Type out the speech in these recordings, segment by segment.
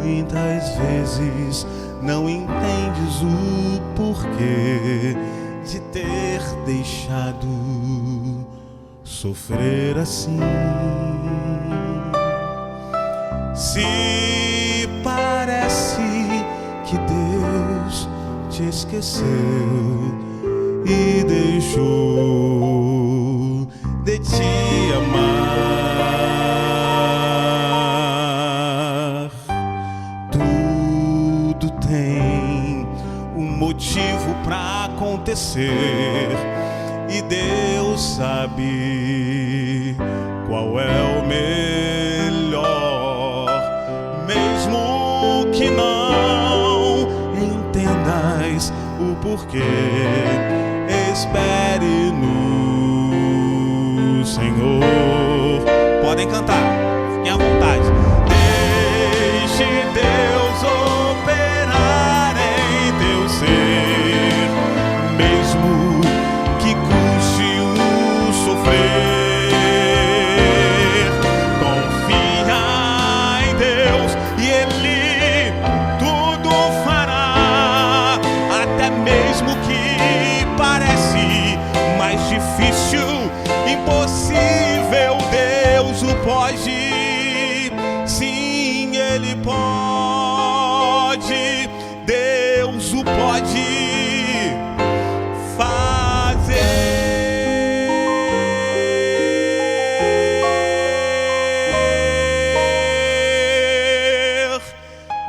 Muitas vezes não entendes o porquê de ter deixado sofrer assim. Se parece que Deus te esqueceu e deixou de te amar. Tudo tem um motivo pra acontecer e Deus sabe qual é o melhor, mesmo que não entendas o porquê. Espere no Senhor. Podem cantar, fiquem à vontade. Deixe Deus operar em teu ser, mesmo que custe o sofrer. Confia em Deus e Ele tudo fará, até mesmo que parece mais difícil, impossível, Deus o pode. Sim, Ele pode, Deus o pode fazer.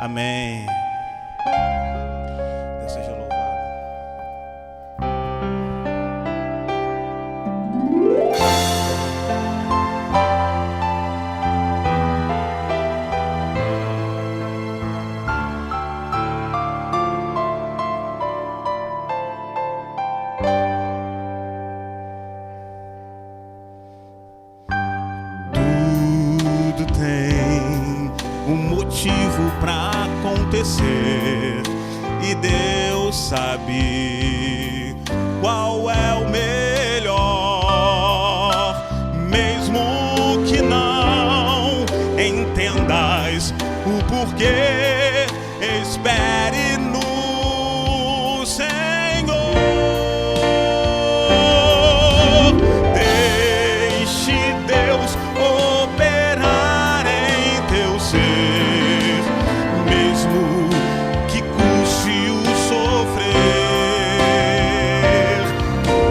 Amém. Deus seja louvado. Tudo tem um motivo pra acontecer e Deus sabe qual é o melhor, mesmo que não entendas o porquê. Espere no Senhor. Deixe Deus operar em teu ser, mesmo que custe o sofrer.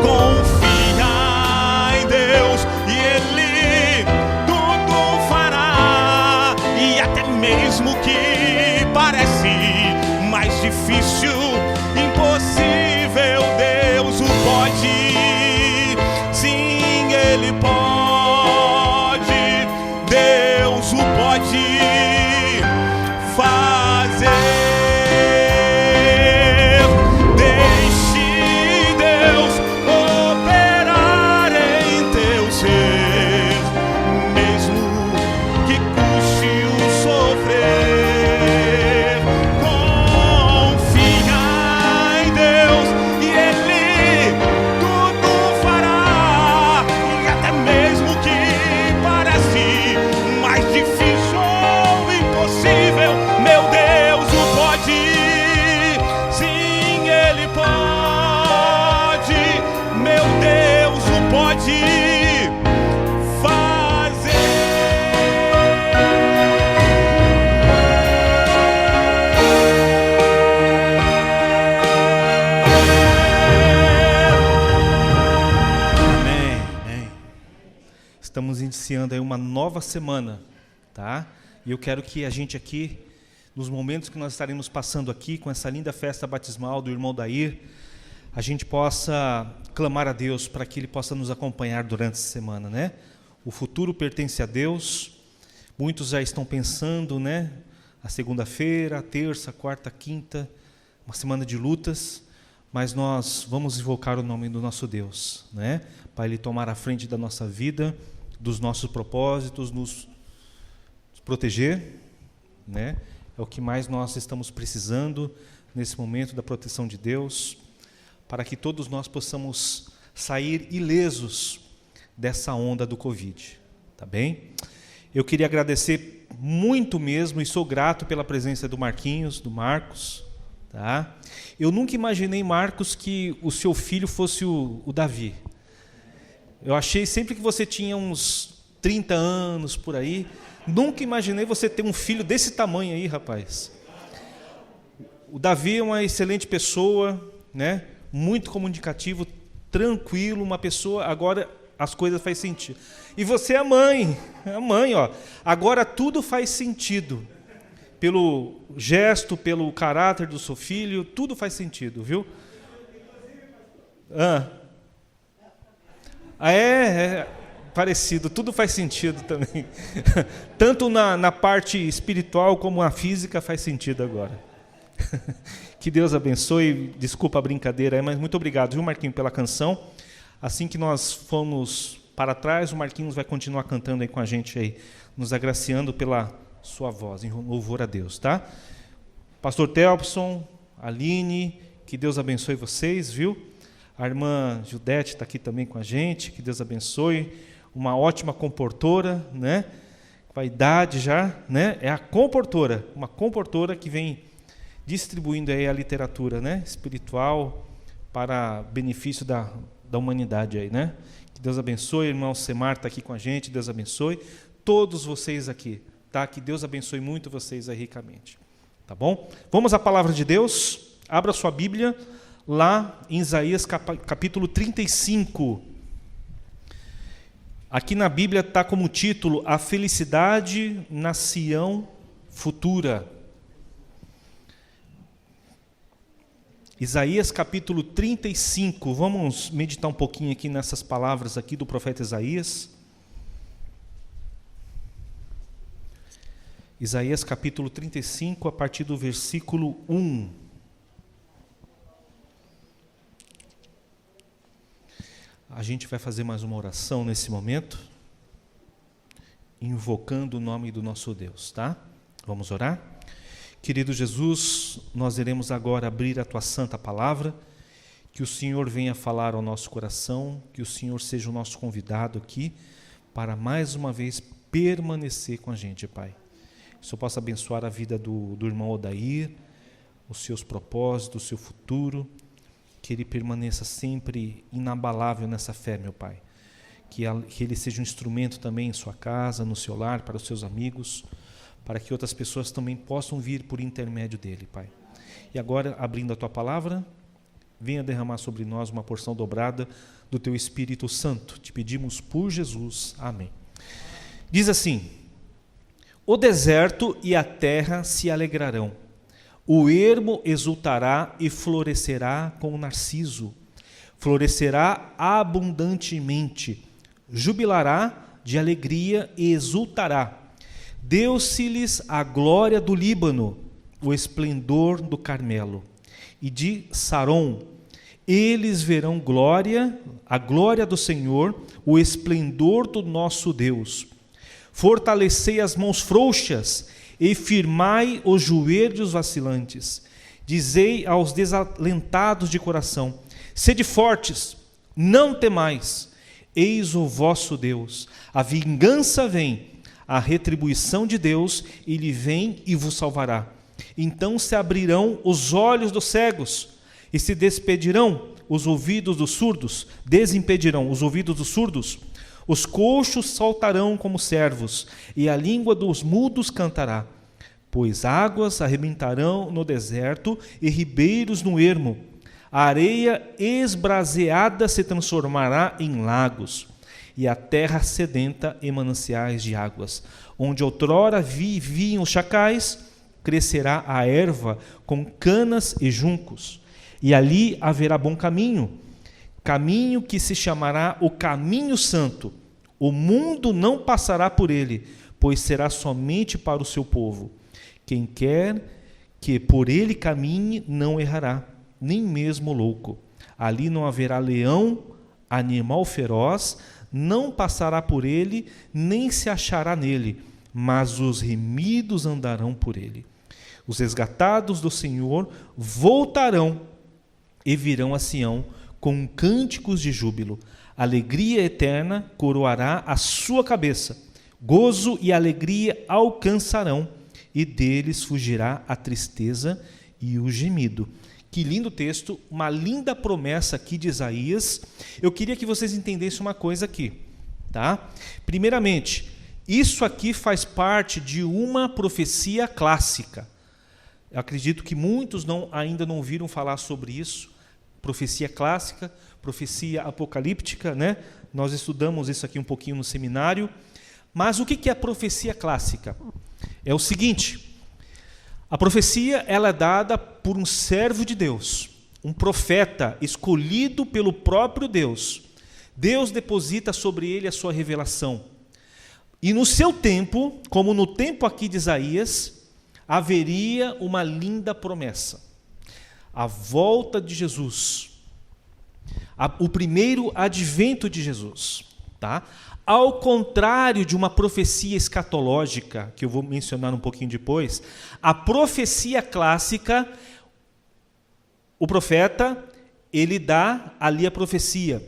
Confia em Deus e Ele tudo fará, e até mesmo que parece mais difícil, impossível, Deus o pode. Sim, Ele pode, Deus o pode fazer. Deixe Deus operar em teu ser, mesmo que custe o sofrer. Confia em Deus e Ele tudo fará, e até mesmo que parece mais difícil ou impossível, meu Deus o pode. Sim, Ele pode, meu Deus o pode fazer. Amém, amém. Estamos iniciando aí uma nova semana, tá? E eu quero que a gente aqui, nos momentos que nós estaremos passando aqui com essa linda festa batismal do irmão Dair, a gente possa clamar a Deus para que Ele possa nos acompanhar durante essa semana, né? O futuro pertence a Deus. Muitos já estão pensando, né? A segunda-feira, a terça, a quarta, a quinta, uma semana de lutas, mas nós vamos invocar o nome do nosso Deus, né? Para Ele tomar a frente da nossa vida, dos nossos propósitos, nos proteger, né? É o que mais nós estamos precisando nesse momento, da proteção de Deus, para que todos nós possamos sair ilesos dessa onda do Covid, tá bem? Eu queria agradecer muito mesmo, e sou grato pela presença do Marquinhos, do Marcos, tá? Eu nunca imaginei, Marcos, que o seu filho fosse o Davi. Eu achei sempre que você tinha uns 30 anos por aí. Nunca imaginei você ter um filho desse tamanho aí, rapaz. O Davi é uma excelente pessoa, né? Muito comunicativo, tranquilo, uma pessoa, agora as coisas fazem sentido. E você é a mãe, ó. Agora tudo faz sentido. Pelo gesto, pelo caráter do seu filho, tudo faz sentido, viu? É parecido, tudo faz sentido também. Tanto na parte espiritual como na física faz sentido agora. Que Deus abençoe, desculpa a brincadeira, mas muito obrigado, viu, Marquinhos, pela canção. Assim que nós formos para trás, o Marquinhos vai continuar cantando aí com a gente aí, nos agraciando pela sua voz, em louvor a Deus, tá? Pastor Telpson, Aline, que Deus abençoe vocês, viu? A irmã Judete está aqui também com a gente, que Deus abençoe. Uma ótima comportora, né? Com a idade já, né? É a comportora, uma comportora que vem distribuindo aí a literatura, né? Espiritual para benefício da humanidade aí, né? Que Deus abençoe, o irmão Semar está aqui com a gente, Deus abençoe. Todos vocês aqui, tá? Que Deus abençoe muito vocês aí ricamente, tá bom? Vamos à palavra de Deus, abra sua Bíblia, lá em Isaías capítulo 35. Aqui na Bíblia está como título, A Felicidade na Sião Futura. Isaías capítulo 35, vamos meditar um pouquinho aqui nessas palavras aqui do profeta Isaías. Isaías capítulo 35, a partir do versículo 1. A gente vai fazer mais uma oração nesse momento, invocando o nome do nosso Deus, tá? Vamos orar? Querido Jesus, nós iremos agora abrir a Tua santa palavra, que o Senhor venha falar ao nosso coração, que o Senhor seja o nosso convidado aqui, para mais uma vez permanecer com a gente, Pai. Que o Senhor possa abençoar a vida do irmão Odair, os seus propósitos, o seu futuro, que ele permaneça sempre inabalável nessa fé, meu Pai. Que ele seja um instrumento também em sua casa, no seu lar, para os seus amigos, para que outras pessoas também possam vir por intermédio dele, Pai. E agora, abrindo a Tua palavra, venha derramar sobre nós uma porção dobrada do Teu Espírito Santo. Te pedimos por Jesus. Amém. Diz assim: o deserto e a terra se alegrarão. O ermo exultará e florescerá como o narciso. Florescerá abundantemente. Jubilará de alegria e exultará. Deu-se-lhes a glória do Líbano, o esplendor do Carmelo. E de Saron, eles verão glória, a glória do Senhor, o esplendor do nosso Deus. Fortalecei as mãos frouxas e firmai os joelhos vacilantes. Dizei aos desalentados de coração: sede fortes, não temais, eis o vosso Deus. A vingança vem, a retribuição de Deus, ele vem e vos salvará. Então se abrirão os olhos dos cegos e se despedirão os ouvidos dos surdos, desimpedirão os ouvidos dos surdos. Os coxos saltarão como servos, e a língua dos mudos cantará. Pois águas arrebentarão no deserto e ribeiros no ermo. A areia esbraseada se transformará em lagos, e a terra sedenta em mananciais de águas. Onde outrora viviam os chacais, crescerá a erva com canas e juncos. e ali haverá bom caminho, caminho que se chamará o caminho santo. O mundo não passará por ele, pois será somente para o seu povo. Quem quer que por ele caminhe não errará, nem mesmo louco. Ali não haverá leão, animal feroz, não passará por ele, nem se achará nele, mas os remidos andarão por ele. Os resgatados do Senhor voltarão e virão a Sião com cânticos de júbilo. Alegria eterna coroará a sua cabeça. Gozo e alegria alcançarão, e deles fugirá a tristeza e o gemido. Que lindo texto, uma linda promessa aqui de Isaías. Eu queria que vocês entendessem uma coisa aqui, tá? Primeiramente, isso aqui faz parte de uma profecia clássica. Eu acredito que muitos ainda não ouviram falar sobre isso. Profecia clássica, profecia apocalíptica, né? Nós estudamos isso aqui um pouquinho no seminário. Mas o que é a profecia clássica? É o seguinte: a profecia ela é dada por um servo de Deus, um profeta escolhido pelo próprio Deus. Deus deposita sobre ele a sua revelação. E no seu tempo, como no tempo aqui de Isaías, haveria uma linda promessa. A volta de Jesus. O primeiro advento de Jesus. Tá? Ao contrário de uma profecia escatológica, que eu vou mencionar um pouquinho depois, a profecia clássica, o profeta, ele dá ali a profecia.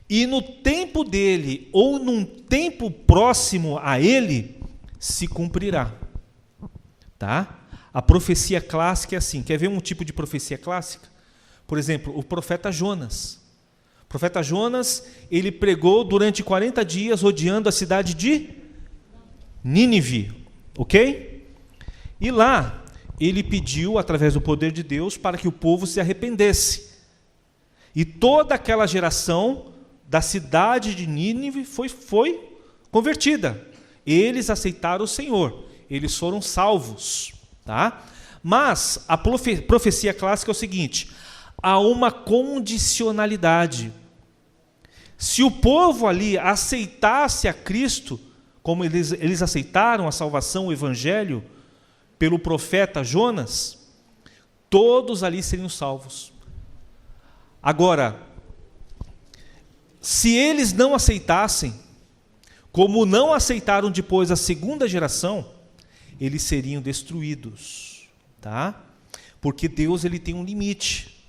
E no tempo dele, ou num tempo próximo a ele, se cumprirá. Tá? A profecia clássica é assim. Quer ver um tipo de profecia clássica? Por exemplo, o profeta Jonas. O profeta Jonas, ele pregou durante 40 dias rodeando a cidade de Nínive, ok? E lá, ele pediu, através do poder de Deus, para que o povo se arrependesse. E toda aquela geração da cidade de Nínive foi convertida. Eles aceitaram o Senhor, eles foram salvos. Tá? Mas a profecia clássica é o seguinte: há uma condicionalidade. Se o povo ali aceitasse a Cristo, como eles aceitaram a salvação, o evangelho, pelo profeta Jonas, todos ali seriam salvos. Agora, se eles não aceitassem, como não aceitaram depois a segunda geração, eles seriam destruídos, tá? Porque Deus ele tem um limite.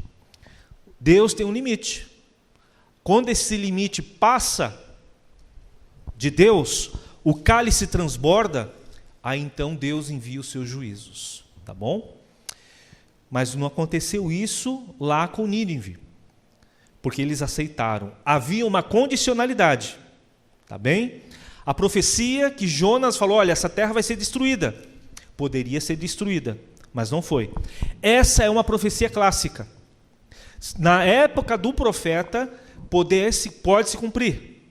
Deus tem um limite. Quando esse limite passa de Deus, o cálice transborda, aí então Deus envia os seus juízos, tá bom? Mas não aconteceu isso lá com Nínive, porque eles aceitaram. Havia uma condicionalidade, tá bem? A profecia que Jonas falou, olha, essa terra vai ser destruída. Poderia ser destruída, mas não foi. Essa é uma profecia clássica. Na época do profeta, pode se cumprir.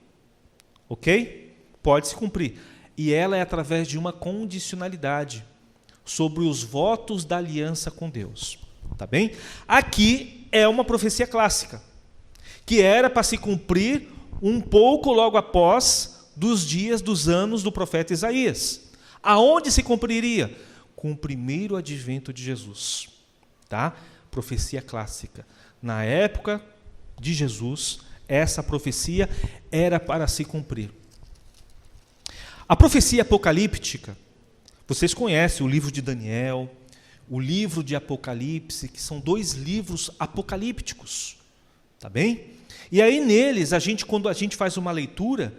Ok? Pode se cumprir. E ela é através de uma condicionalidade sobre os votos da aliança com Deus. Tá bem? Aqui é uma profecia clássica, que era para se cumprir um pouco logo após dos dias, dos anos do profeta Isaías. Aonde se cumpriria? Com o primeiro advento de Jesus. Tá? Profecia clássica. Na época de Jesus, essa profecia era para se cumprir. A profecia apocalíptica, vocês conhecem o livro de Daniel, o livro de Apocalipse, que são 2 livros apocalípticos. Tá bem? E aí neles, quando a gente faz uma leitura,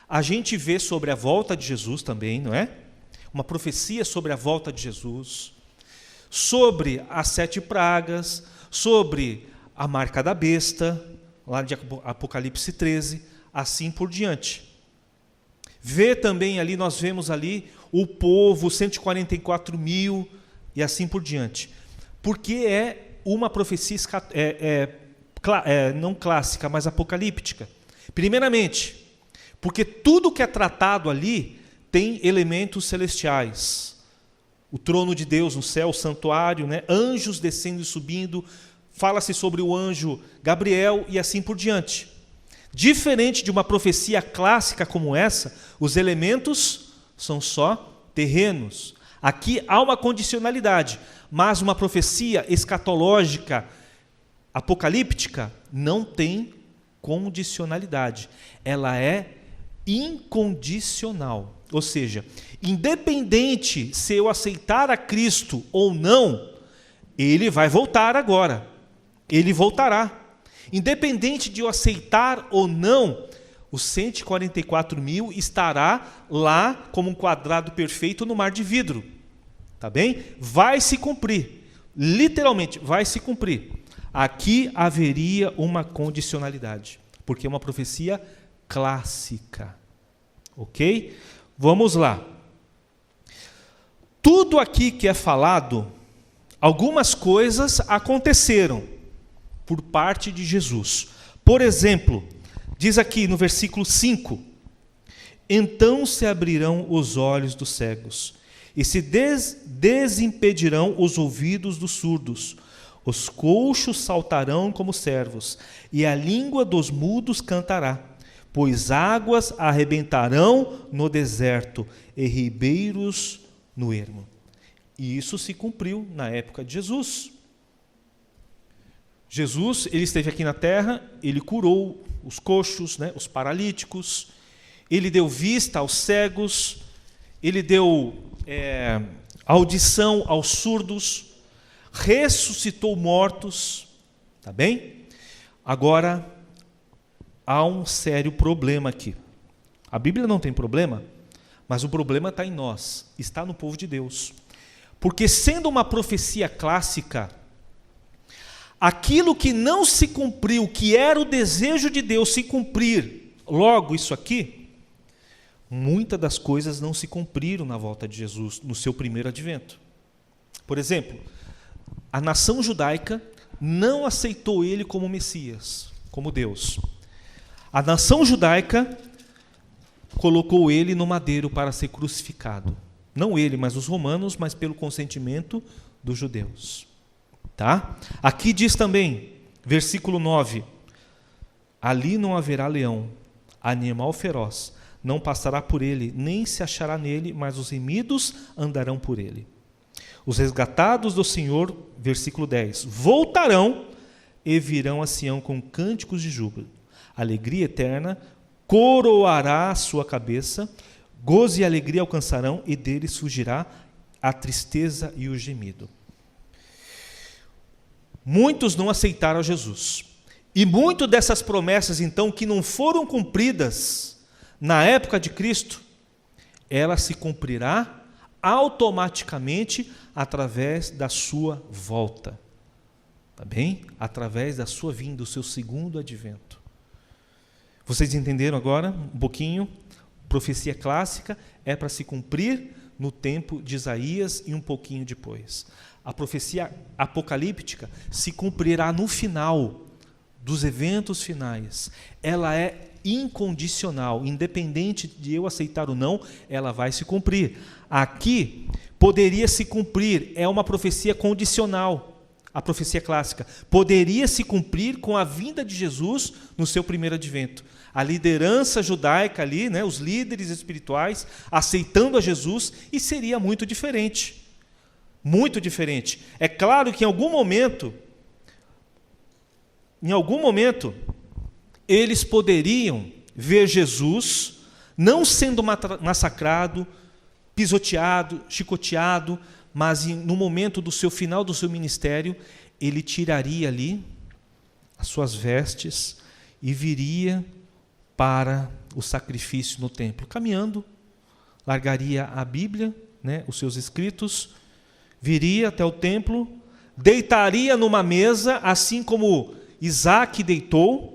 a gente vê sobre a volta de Jesus também, não é? Uma profecia sobre a volta de Jesus, sobre as 7 pragas, sobre a marca da besta, lá de Apocalipse 13, assim por diante. Nós vemos ali o povo, 144 mil, e assim por diante. Porque é uma profecia não clássica, mas apocalíptica. Primeiramente, porque tudo que é tratado ali tem elementos celestiais. O trono de Deus no céu, o santuário, né? Anjos descendo e subindo, fala-se sobre o anjo Gabriel e assim por diante. Diferente de uma profecia clássica como essa, os elementos são só terrenos. Aqui há uma condicionalidade, mas uma profecia escatológica, apocalíptica, não tem condicionalidade. Ela é incondicional. Ou seja, independente se eu aceitar a Cristo ou não, ele vai voltar agora. Ele voltará. Independente de eu aceitar ou não, os 144 mil estará lá como um quadrado perfeito no mar de vidro. Tá bem? Vai se cumprir. Literalmente, vai se cumprir. Aqui haveria uma condicionalidade, porque é uma profecia clássica. Ok? Vamos lá. Tudo aqui que é falado, algumas coisas aconteceram por parte de Jesus. Por exemplo, diz aqui no versículo 5: então se abrirão os olhos dos cegos, e se desimpedirão os ouvidos dos surdos, os coxos saltarão como servos, e a língua dos mudos cantará, pois águas arrebentarão no deserto, e ribeiros no ermo. E isso se cumpriu na época de Jesus. Jesus, ele esteve aqui na terra, ele curou os coxos, né, os paralíticos, ele deu vista aos cegos, ele deu audição aos surdos, ressuscitou mortos, tá bem? Agora, há um sério problema aqui. A Bíblia não tem problema, mas o problema está em nós, está no povo de Deus. Porque sendo uma profecia clássica, aquilo que não se cumpriu, que era o desejo de Deus se cumprir, logo isso aqui, muitas das coisas não se cumpriram na volta de Jesus, no seu primeiro advento. Por exemplo, a nação judaica não aceitou ele como Messias, como Deus. A nação judaica colocou ele no madeiro para ser crucificado. Não ele, mas os romanos, mas pelo consentimento dos judeus. Tá? Aqui diz também, versículo 9: ali não haverá leão, animal feroz, não passará por ele, nem se achará nele, mas os remidos andarão por ele. Os resgatados do Senhor, versículo 10, voltarão e virão a Sião com cânticos de júbilo. Alegria eterna coroará a sua cabeça, gozo e alegria alcançarão, e deles fugirá a tristeza e o gemido. Muitos não aceitaram Jesus. E muitas dessas promessas, então, que não foram cumpridas na época de Cristo, ela se cumprirá automaticamente através da sua volta. Tá bem? Através da sua vinda, do seu segundo advento. Vocês entenderam agora um pouquinho? Profecia clássica é para se cumprir no tempo de Isaías e um pouquinho depois. A profecia apocalíptica se cumprirá no final dos eventos finais. Ela é incondicional, independente de eu aceitar ou não, ela vai se cumprir. Aqui poderia se cumprir, é uma profecia condicional, a profecia clássica. Poderia se cumprir com a vinda de Jesus no seu primeiro advento. A liderança judaica ali, né, os líderes espirituais, aceitando a Jesus, e seria muito diferente. Muito diferente. É claro que em algum momento, eles poderiam ver Jesus não sendo massacrado, pisoteado, chicoteado, mas no momento do seu final do seu ministério, ele tiraria ali as suas vestes e viria para o sacrifício no templo, caminhando, largaria a Bíblia, né, os seus escritos, viria até o templo, deitaria numa mesa, assim como Isaac deitou.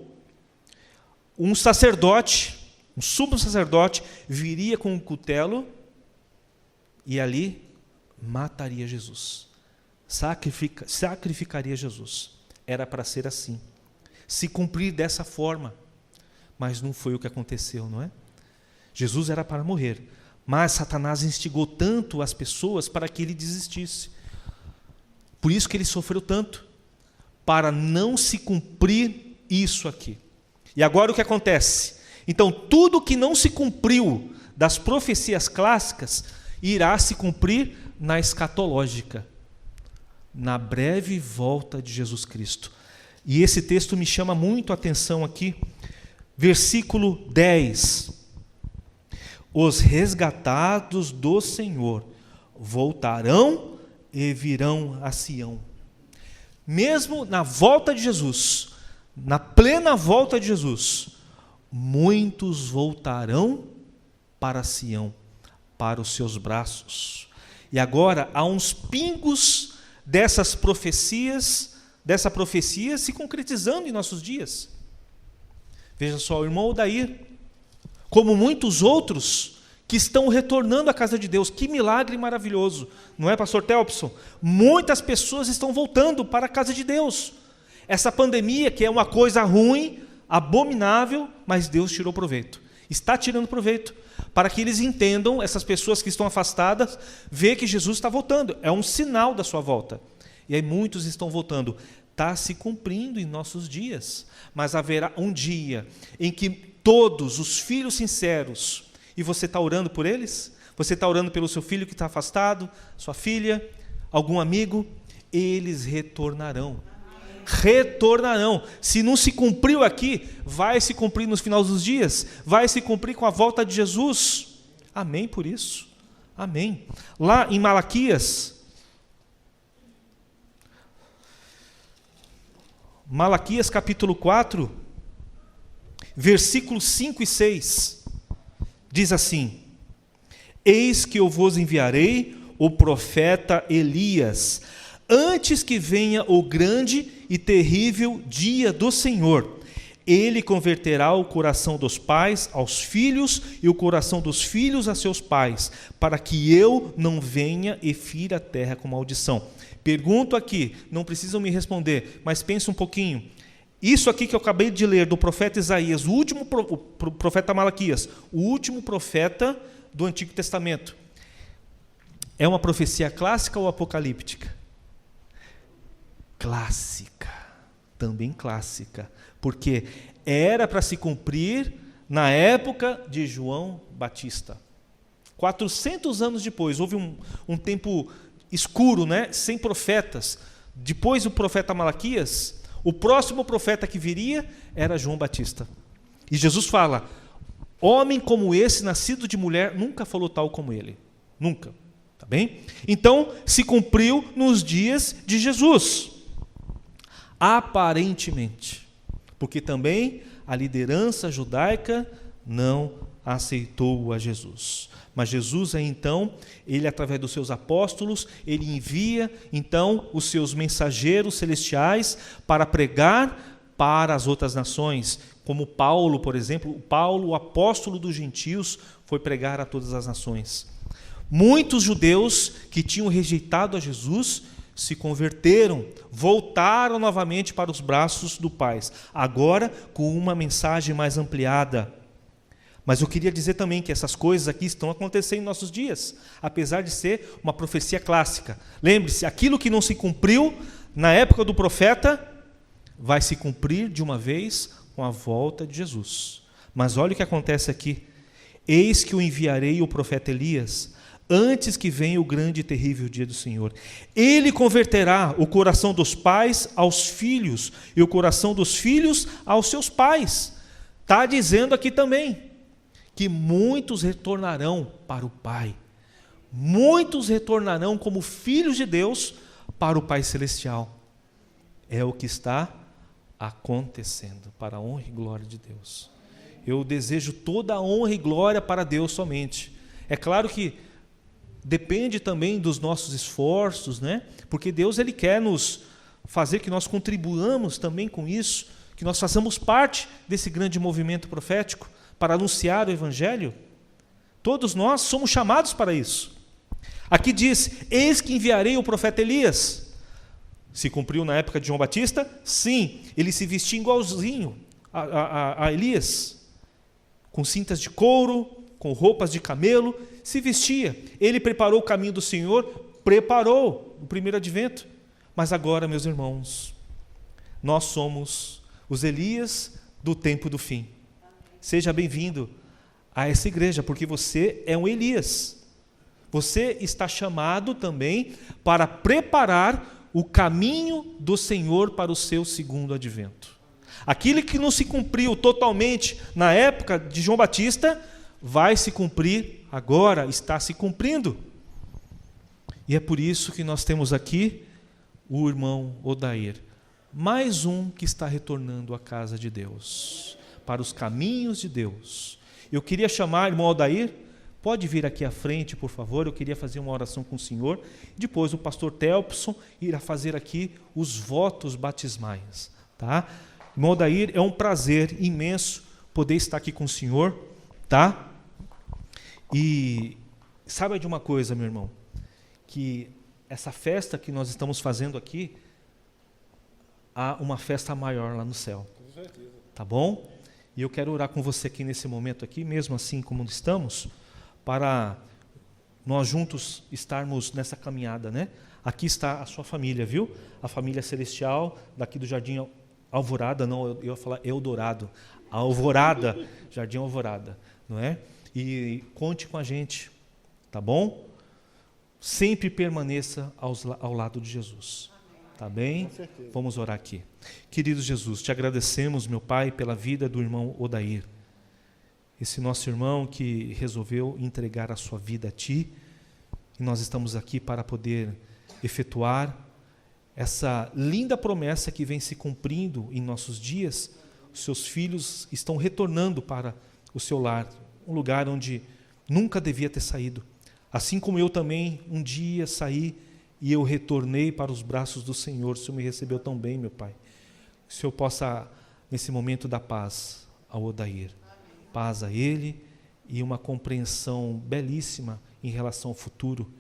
Um sacerdote, um sumo sacerdote, viria com um cutelo e ali mataria Jesus. Sacrificaria Jesus. Era para ser assim. Se cumprir dessa forma. Mas não foi o que aconteceu, não é? Jesus era para morrer. Mas Satanás instigou tanto as pessoas para que ele desistisse. Por isso que ele sofreu tanto. para não se cumprir isso aqui. E agora o que acontece? Então, tudo que não se cumpriu das profecias clássicas irá se cumprir na escatológica, na breve volta de Jesus Cristo. E esse texto me chama muito a atenção aqui, versículo 10. Os resgatados do Senhor voltarão e virão a Sião. Mesmo na volta de Jesus, na plena volta de Jesus, muitos voltarão para Sião, para os seus braços. E agora há uns pingos dessa profecia se concretizando em nossos dias. Veja só, o irmão Odair, como muitos outros que estão retornando à casa de Deus. Que milagre maravilhoso, não é, pastor Telpson? Muitas pessoas estão voltando para a casa de Deus. Essa pandemia, que é uma coisa ruim, abominável, mas Deus tirou proveito. Está tirando proveito, para que eles entendam, essas pessoas que estão afastadas, ver que Jesus está voltando. É um sinal da sua volta. E aí muitos estão voltando. Está se cumprindo em nossos dias. Mas haverá um dia em que todos os filhos sinceros, e você está orando por eles? Você está orando pelo seu filho que está afastado, sua filha, algum amigo? Eles retornarão. Retornarão. Se não se cumpriu aqui, vai se cumprir nos finais dos dias, vai se cumprir com a volta de Jesus. Amém por isso. Amém. Lá em Malaquias capítulo 4, versículos 5 e 6, diz assim: Eis que eu vos enviarei o profeta Elias, antes que venha o grande e terrível dia do Senhor. Ele converterá o coração dos pais aos filhos e o coração dos filhos a seus pais, para que eu não venha e fira a terra com maldição. Pergunto aqui, não precisam me responder, mas pense um pouquinho. Isso aqui que eu acabei de ler do profeta Isaías, o último profeta Malaquias, o último profeta do Antigo Testamento, é uma profecia clássica ou apocalíptica? Clássica, também clássica, porque era para se cumprir na época de João Batista. 400 anos depois, houve um tempo escuro, né? Sem profetas. Depois do profeta Malaquias, o próximo profeta que viria era João Batista. E Jesus fala: homem como esse, nascido de mulher, nunca falou tal como ele. Nunca. Tá bem? Então, se cumpriu nos dias de Jesus. Aparentemente. Porque também a liderança judaica não aceitou a Jesus. Mas Jesus, então, ele através dos seus apóstolos, ele envia, então, os seus mensageiros celestiais para pregar para as outras nações. Como Paulo, por exemplo, Paulo, o apóstolo dos gentios, foi pregar a todas as nações. Muitos judeus que tinham rejeitado a Jesus se converteram, voltaram novamente para os braços do Pai, agora com uma mensagem mais ampliada. Mas eu queria dizer também que essas coisas aqui estão acontecendo em nossos dias, apesar de ser uma profecia clássica. Lembre-se, aquilo que não se cumpriu na época do profeta, vai se cumprir de uma vez com a volta de Jesus. Mas olha o que acontece aqui. Eis que eu enviarei o profeta Elias, antes que venha o grande e terrível dia do Senhor. Ele converterá o coração dos pais aos filhos, e o coração dos filhos aos seus pais. Está dizendo aqui também que muitos retornarão para o Pai. Muitos retornarão como filhos de Deus para o Pai Celestial. É o que está acontecendo, para a honra e glória de Deus. Eu desejo toda a honra e glória para Deus somente. É claro que depende também dos nossos esforços, né? Porque Deus ele quer nos fazer que nós contribuamos também com isso, que nós façamos parte desse grande movimento profético para anunciar o Evangelho. Todos nós somos chamados para isso. Aqui diz: eis que enviarei o profeta Elias. Se cumpriu na época de João Batista? Sim, ele se vestia igualzinho a Elias, com cintas de couro, com roupas de camelo, se vestia. Ele preparou o caminho do Senhor, preparou o primeiro advento. Mas agora, meus irmãos, Nós somos os Elias do tempo do fim. Seja bem-vindo a essa igreja, porque você é um Elias. Você está chamado também para preparar o caminho do Senhor para o seu segundo advento. Aquilo que não se cumpriu totalmente na época de João Batista, vai se cumprir agora, está se cumprindo. E é por isso que nós temos aqui o irmão Odair, mais um que está retornando à casa de Deus, para os caminhos de Deus. Eu queria chamar o irmão Odair, pode vir aqui à frente, por favor, eu queria fazer uma oração com o senhor. Depois o pastor Telpson irá fazer aqui os votos batismais, tá? Irmão Odair, é um prazer imenso poder estar aqui com o senhor, tá? E saiba de uma coisa, meu irmão, que essa festa que nós estamos fazendo aqui, há uma festa maior lá no céu. Com certeza. Tá bom? E eu quero orar com você aqui nesse momento aqui, mesmo assim como estamos, para nós juntos estarmos nessa caminhada, né? Aqui está a sua família, viu? A família celestial, daqui do Jardim Alvorada, não, eu ia falar Eldorado, Alvorada, Jardim Alvorada, não é? E conte com a gente, tá bom? Sempre permaneça ao lado de Jesus, tá bem? Vamos orar aqui. Querido Jesus, te agradecemos, meu Pai, pela vida do irmão Odair, esse nosso irmão que resolveu entregar a sua vida a Ti, e nós estamos aqui para poder efetuar essa linda promessa que vem se cumprindo em nossos dias. Os seus filhos estão retornando para o seu lar, um lugar onde nunca devia ter saído. Assim como eu também um dia saí e eu retornei para os braços do Senhor. O Senhor me recebeu tão bem, meu Pai. Que o Senhor possa, nesse momento, dar paz ao Odair. Paz a ele e uma compreensão belíssima em relação ao futuro,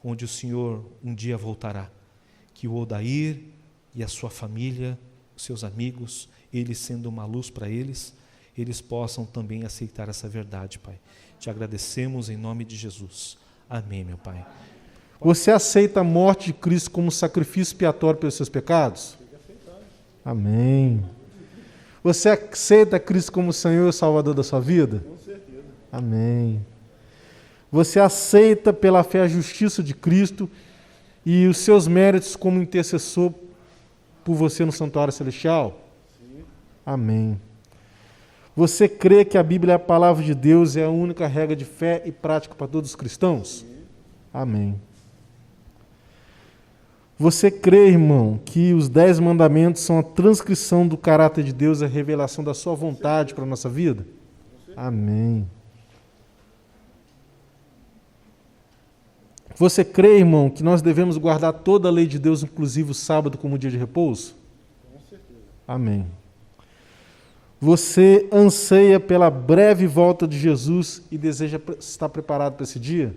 onde o Senhor um dia voltará. Que o Odair e a sua família, os seus amigos, ele sendo uma luz para eles possam também aceitar essa verdade, Pai. Te agradecemos em nome de Jesus. Amém, meu Pai. Você aceita a morte de Cristo como sacrifício expiatório pelos seus pecados? Amém. Você aceita Cristo como Senhor e Salvador da sua vida? Com certeza. Amém. Você aceita pela fé a justiça de Cristo e os seus méritos como intercessor por você no santuário celestial? Sim. Amém. Você crê que a Bíblia é a palavra de Deus e é a única regra de fé e prática para todos os cristãos? Sim. Amém. Você crê, irmão, que os 10 mandamentos são a transcrição do caráter de Deus, a revelação da sua vontade para a nossa vida? Amém. Você crê, irmão, que nós devemos guardar toda a lei de Deus, inclusive o sábado, como dia de repouso? Com certeza. Amém. Você anseia pela breve volta de Jesus e deseja estar preparado para esse dia?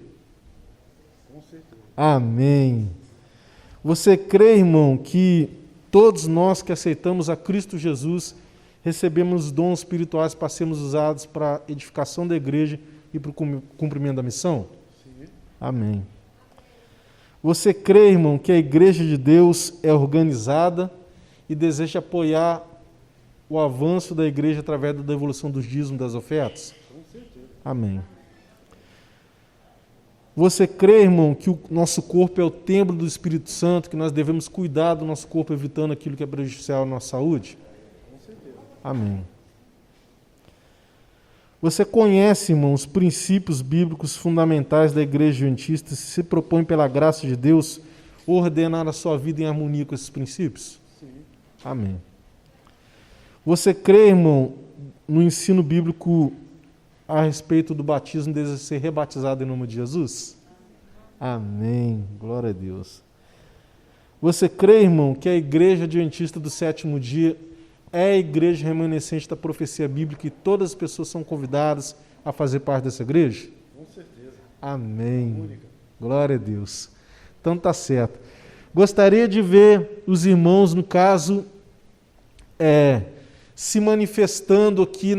Com certeza. Amém. Você crê, irmão, que todos nós que aceitamos a Cristo Jesus recebemos dons espirituais para sermos usados para a edificação da igreja e para o cumprimento da missão? Sim. Amém. Você crê, irmão, que a igreja de Deus é organizada e deseja apoiar o avanço da igreja através da devolução dos dízimos das ofertas? Com certeza. Amém. Você crê, irmão, que o nosso corpo é o templo do Espírito Santo, que nós devemos cuidar do nosso corpo, evitando aquilo que é prejudicial à nossa saúde? Com certeza. Amém. Você conhece, irmão, os princípios bíblicos fundamentais da Igreja Adventista e se propõe, pela graça de Deus, ordenar a sua vida em harmonia com esses princípios? Sim. Amém. Você crê, irmão, no ensino bíblico a respeito do batismo, deseja ser rebatizado em nome de Jesus? Amém. Glória a Deus. Você crê, irmão, que a Igreja Adventista do Sétimo Dia é a igreja remanescente da profecia bíblica e todas as pessoas são convidadas a fazer parte dessa igreja? Com certeza. Amém. Única. Glória a Deus. Então está certo. Gostaria de ver os irmãos, no caso, se manifestando aqui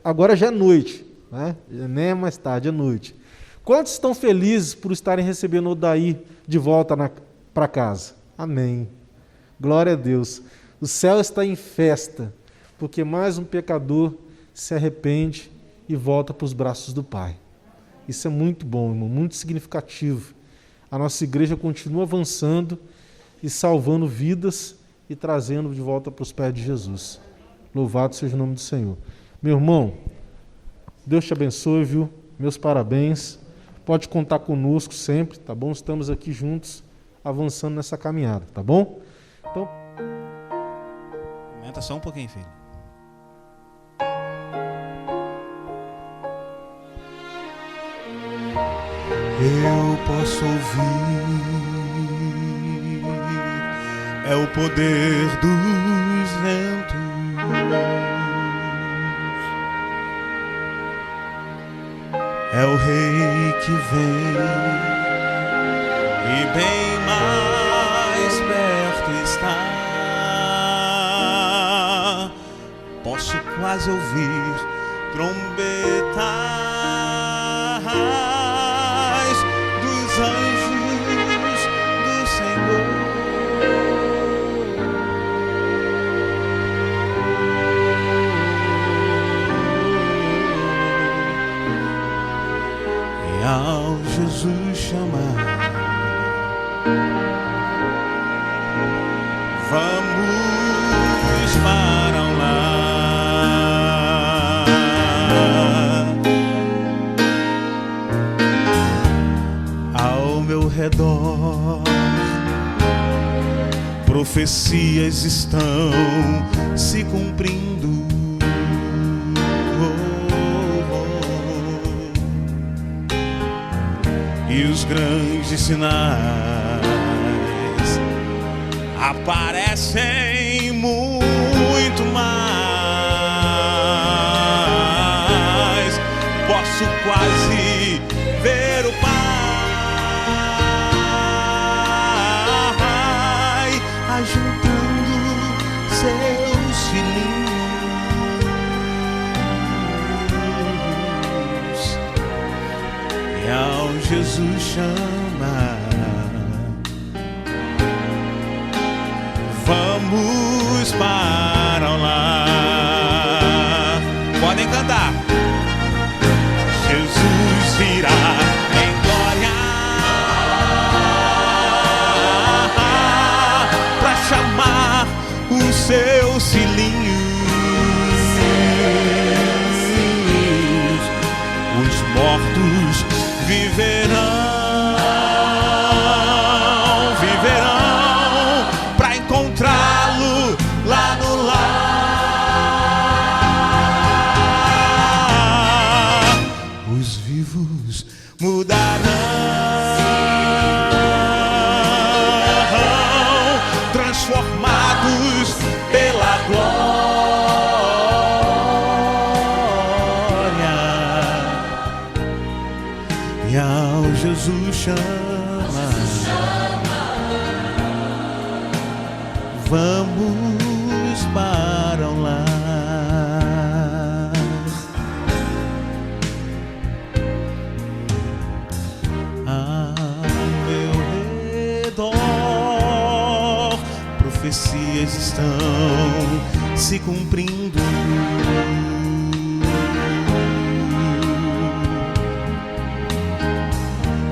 agora já é noite, né? Nem é mais tarde, é noite. Quantos estão felizes por estarem recebendo o Odair de volta para casa? Amém. Glória a Deus. O céu está em festa, porque mais um pecador se arrepende e volta para os braços do Pai. Isso é muito bom, irmão, muito significativo. A nossa igreja continua avançando e salvando vidas e trazendo de volta para os pés de Jesus. Louvado seja o nome do Senhor. Meu irmão, Deus te abençoe, viu? Meus parabéns. Pode contar conosco sempre, tá bom? Estamos aqui juntos, avançando nessa caminhada, tá bom? Então, aumenta só um pouquinho, filho. Eu posso ouvir, é o poder dos ventos, é o Rei que vem e bem mais perto está. Posso quase ouvir trombetas dos anjos do Senhor. E ao Jesus chamar, vamos para um lar. Ao meu redor, profecias estão se cumprindo. E os grandes sinais aparecem muito mais. Posso quase ver o Pai ajuntando seus filhinhos. E ao Jesus chamar, vamos para o lar. Podem cantar. Jesus virá em glória para chamar os seus filhinhos. Os mortos viverão para encontrá-lo lá no lar. Os vivos mudarão, transformados pela glória. E ao Jesus chama, vamos para o lar. Ao meu redor, profecias estão se cumprindo.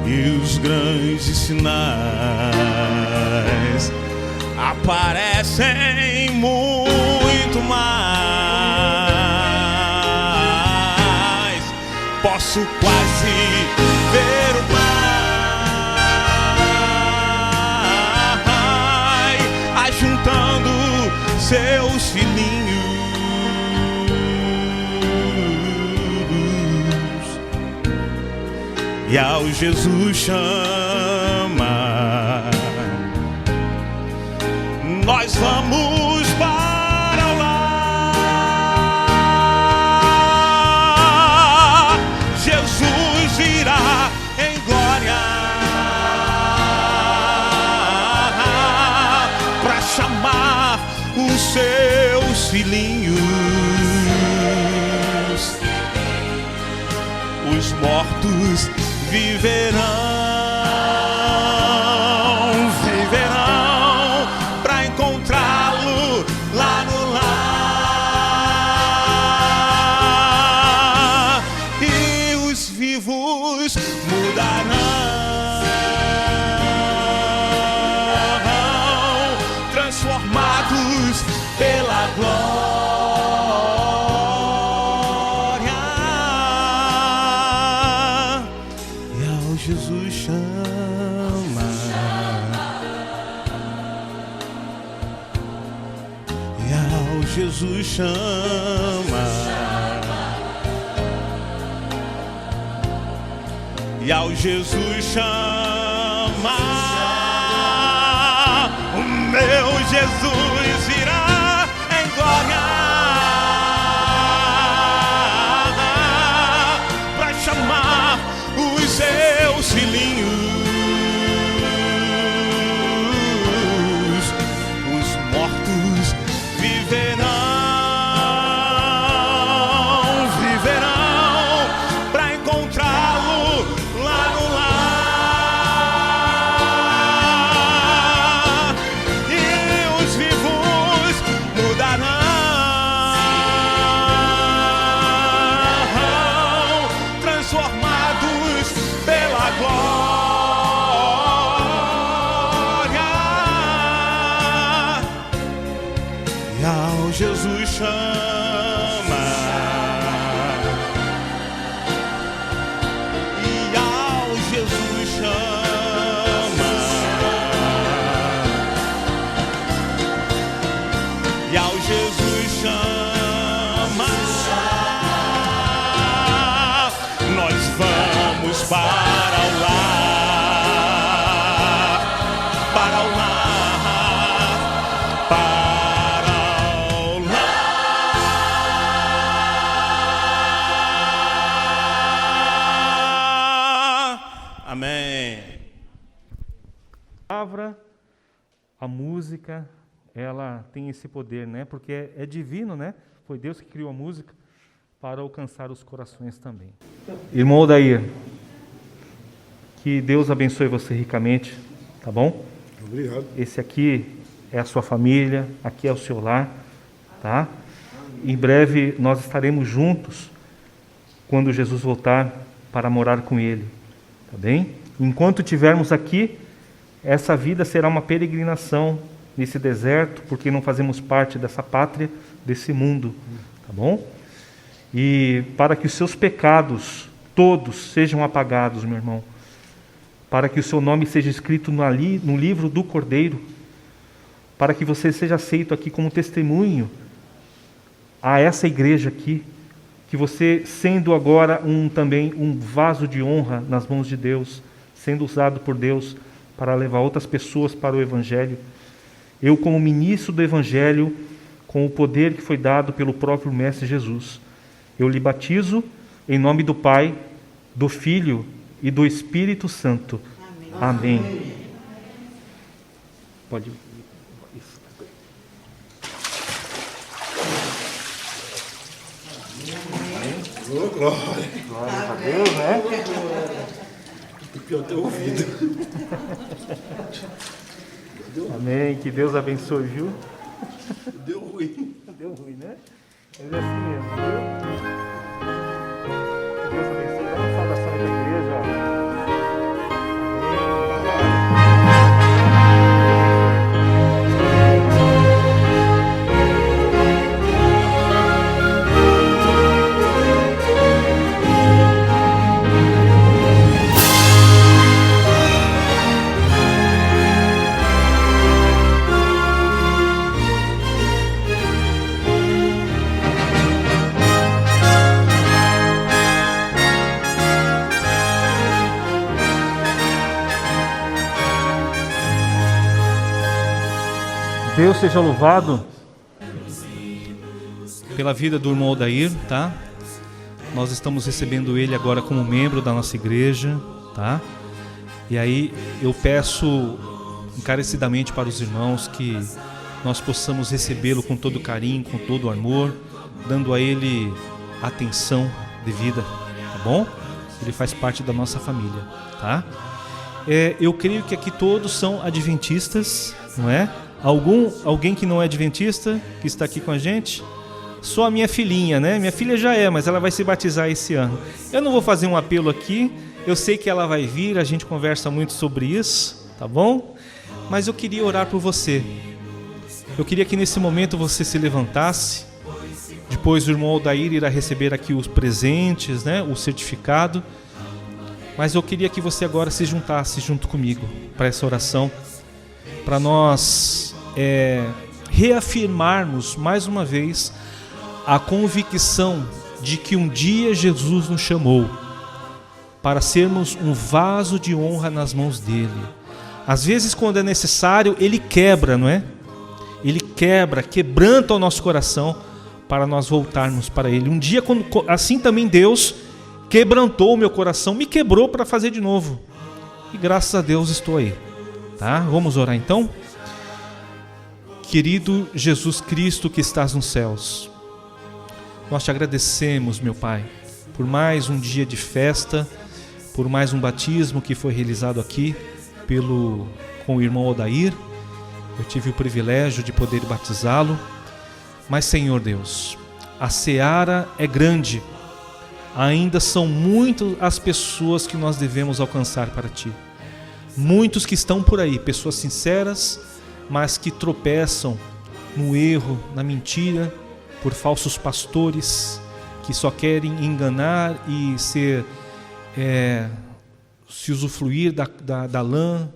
E os grandes sinais aparecem muito mais. Posso quase ver o Pai ajuntando seus filhinhos. E ao Jesus chama, nós vamos para o lar. Jesus virá em glória para chamar os seus filhinhos. Os mortos viverão para encontrar os vivos mudarão, transformados pela glória. E ao Jesus chama, e ao Jesus chama, e ao Jesus chama, o meu Jesus irá em glória pra chamar os seus filhinhos. Os mortos viverão, viverão pra encontrá-lo lá no lar. E os vivos mudarão, transformados pela glória. E ao Jesus chama, e ao Jesus chama, e ao Jesus chama, nós vamos para o lar, para o lar, para o lar. Amém. A palavra, a música, ela tem esse poder, né? Porque é divino, né? Foi Deus que criou a música para alcançar os corações também. Irmão Odair, que Deus abençoe você ricamente, tá bom? Obrigado. Esse aqui é a sua família, aqui é o seu lar, tá? Em breve nós estaremos juntos quando Jesus voltar para morar com Ele, tá bem? Enquanto estivermos aqui, essa vida será uma peregrinação nesse deserto, porque não fazemos parte dessa pátria, desse mundo, tá bom? E para que os seus pecados todos sejam apagados, meu irmão, para que o seu nome seja escrito no livro do Cordeiro, para que você seja aceito aqui como testemunho a essa igreja aqui, que você, sendo agora também um vaso de honra nas mãos de Deus, sendo usado por Deus para levar outras pessoas para o Evangelho, eu, como ministro do Evangelho, com o poder que foi dado pelo próprio Mestre Jesus, eu lhe batizo em nome do Pai, do Filho e do Espírito Santo. Amém. Amém. Pode. Oh, glória. Glória a Deus, né? Pior ter ouvido. Amém. Que Deus abençoe, viu? Deu ruim. Deu ruim, né? Mas é assim mesmo, viu? Deus abençoe. Dá uma saudação aí da igreja. Deus seja louvado pela vida do irmão Odair, tá? Nós estamos recebendo ele agora como membro da nossa igreja, tá? E aí eu peço encarecidamente para os irmãos que nós possamos recebê-lo com todo carinho, com todo amor, dando a ele a atenção devida, tá bom? Ele faz parte da nossa família, tá? Eu creio que aqui todos são adventistas, não é? Alguém que não é adventista, que está aqui com a gente? só a minha filhinha, né? Minha filha já é, mas ela vai se batizar esse ano. Eu não vou fazer um apelo aqui, eu sei que ela vai vir, a gente conversa muito sobre isso, tá bom? Mas eu queria orar por você. Eu queria que nesse momento você se levantasse. Depois o irmão Aldair irá receber aqui os presentes, né? O certificado. Mas eu queria que você agora se juntasse junto comigo para essa oração, para nós reafirmarmos mais uma vez a convicção de que um dia Jesus nos chamou para sermos um vaso de honra nas mãos dele. Às vezes, quando é necessário, ele quebra, não é? Ele quebranta o nosso coração para nós voltarmos para ele. Um dia, assim também Deus quebrantou o meu coração, me quebrou para fazer de novo. E graças a Deus estou aí. Tá? Vamos orar então? Querido Jesus Cristo que estás nos céus, nós te agradecemos, meu Pai, por mais um dia de festa, por mais um batismo que foi realizado aqui com o irmão Aldair. Eu tive o privilégio de poder batizá-lo. Mas, Senhor Deus, a seara é grande. Ainda são muitas as pessoas que nós devemos alcançar para Ti. Muitos que estão por aí, pessoas sinceras, mas que tropeçam no erro, na mentira, por falsos pastores que só querem enganar e se usufruir da lã,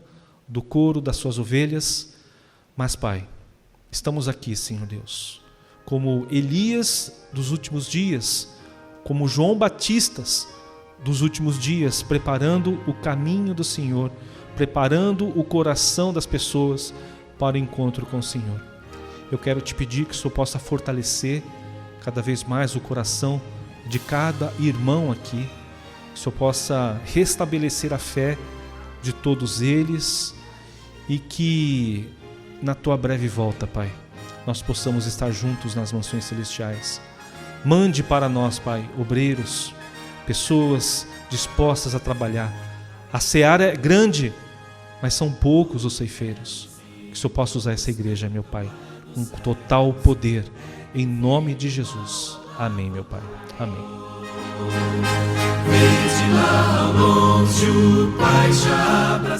do couro das suas ovelhas. Mas, Pai, estamos aqui, Senhor Deus, como Elias dos últimos dias, como João Batista dos últimos dias, preparando o caminho do Senhor, preparando o coração das pessoas para o encontro com o Senhor. Eu quero te pedir que o Senhor possa fortalecer cada vez mais o coração de cada irmão aqui, que o Senhor possa restabelecer a fé de todos eles e que na Tua breve volta, Pai, nós possamos estar juntos nas mansões celestiais. Mande para nós, Pai, obreiros, pessoas dispostas a trabalhar. A seara é grande, mas são poucos os ceifeiros. Que o Senhor possa usar essa igreja, meu Pai, com total poder, em nome de Jesus. Amém, meu Pai. Amém. Desde lá ao longe o Pai já abraça.